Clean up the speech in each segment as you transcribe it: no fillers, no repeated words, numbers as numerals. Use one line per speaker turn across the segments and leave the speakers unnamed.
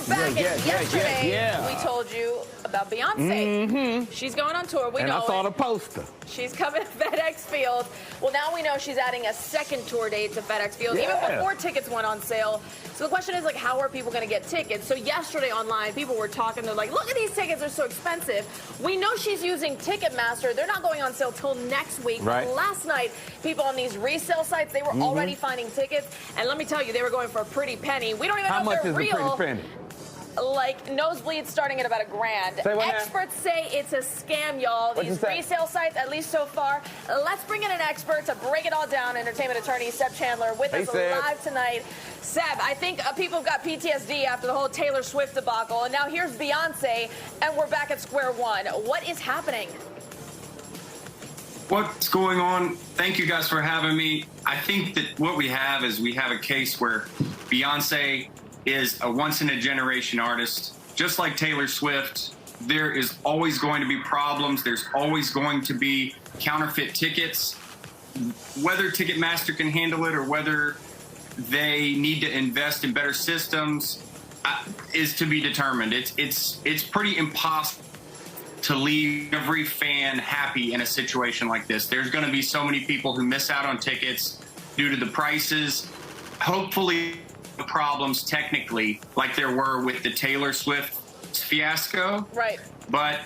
back, and yesterday we told you about Beyonce. She's going on tour. We know
I saw the poster.
She's coming to FedEx Field. Well, now we know she's adding a second tour date to FedEx Field, even before tickets went on sale. So the question is, like, how are people going to get tickets? So yesterday online, people were talking. They're like, look at these tickets. They're so expensive. We know she's using Ticketmaster. They're not going on sale till next week.
Right.
Last night, people on these resale sites, they were already finding tickets. And let me tell you, they were going for a pretty penny. We don't even know if they're real.
How much is a pretty penny?
Like nosebleeds starting at about $1,000. Experts say it's a scam, y'all. These resale sites, at least so far. Let's bring in an expert to break it all down. Entertainment attorney Seb Chandler with us live tonight. Seb, I think people got PTSD after the whole Taylor Swift debacle, and now here's Beyonce, and we're back at square one. What is happening?
What's going on? Thank you guys for having me. I think that what we have is we have a case where Beyonce is a once-in-a-generation artist. Just like Taylor Swift, there is always going to be problems. There's always going to be counterfeit tickets. Whether Ticketmaster can handle it or whether they need to invest in better systems is to be determined. It's pretty impossible to leave every fan happy in a situation like this. There's going to be so many people who miss out on tickets due to the prices. Hopefully, problems technically like there were with the Taylor Swift fiasco.
Right.
But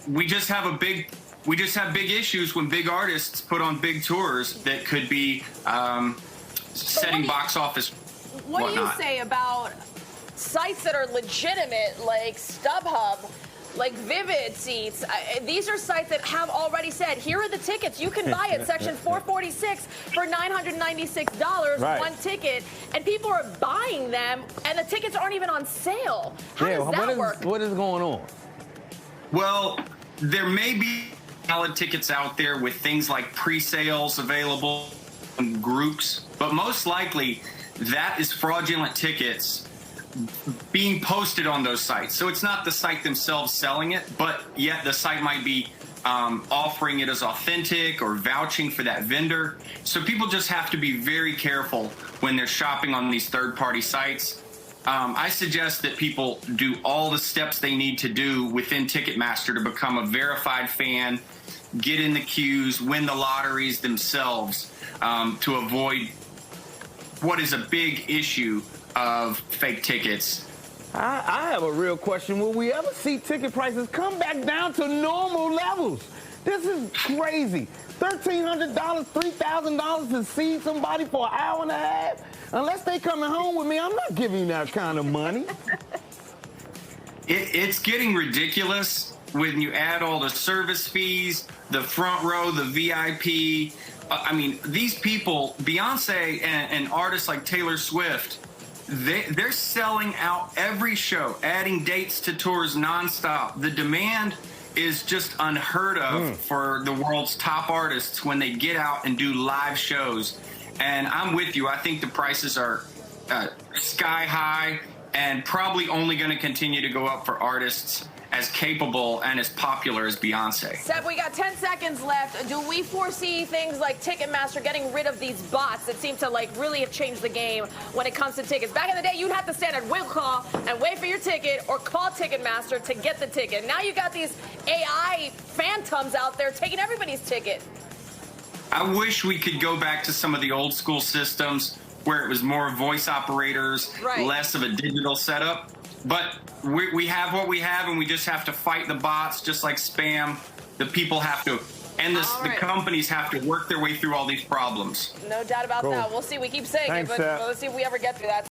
we just have big issues when big artists put on big tours that could be setting box office.
What do you say about sites that are legitimate, like StubHub, like Vivid Seats? These are sites that have already said, here are the tickets. You can buy it, section 446, for $996, one ticket. And people are buying them, and the tickets aren't even on sale. How does that work?
What is going on?
Well, there may be valid tickets out there with things like pre-sales available in groups, but most likely that is fraudulent tickets being posted on those sites. So it's not the site themselves selling it, but yet the site might be offering it as authentic or vouching for that vendor. So people just have to be very careful when they're shopping on these third-party sites. I suggest that people do all the steps they need to do within Ticketmaster to become a verified fan, get in the queues, win the lotteries themselves, to avoid what is a big issue of fake tickets.
I have a real question. Will we ever see ticket prices come back down to normal levels? This is crazy. $1,300, $3,000 to see somebody for an hour and a half? Unless they coming home with me, I'm not giving you that kind of money.
It's getting ridiculous when you add all the service fees, the front row, the VIP. I mean, these people, Beyonce and artists like Taylor Swift, they're selling out every show, adding dates to tours nonstop. The demand is just unheard of for the world's top artists when they get out and do live shows. And I'm with you. I think the prices are sky high and probably only going to continue to go up for artists as capable and as popular as Beyonce.
Seb, we got 10 seconds left. Do we foresee things like Ticketmaster getting rid of these bots that seem to like really have changed the game when it comes to tickets? Back in the day, you'd have to stand at will call and wait for your ticket or call Ticketmaster to get the ticket. Now you got these AI phantoms out there taking everybody's ticket.
I wish we could go back to some of the old school systems where it was more voice operators, less of a digital setup. But we have what we have, and we just have to fight the bots, just like spam. The people have to, and the companies have to work their way through all these problems.
No doubt about that. We'll see. We keep saying it, but let's see if we ever get through that.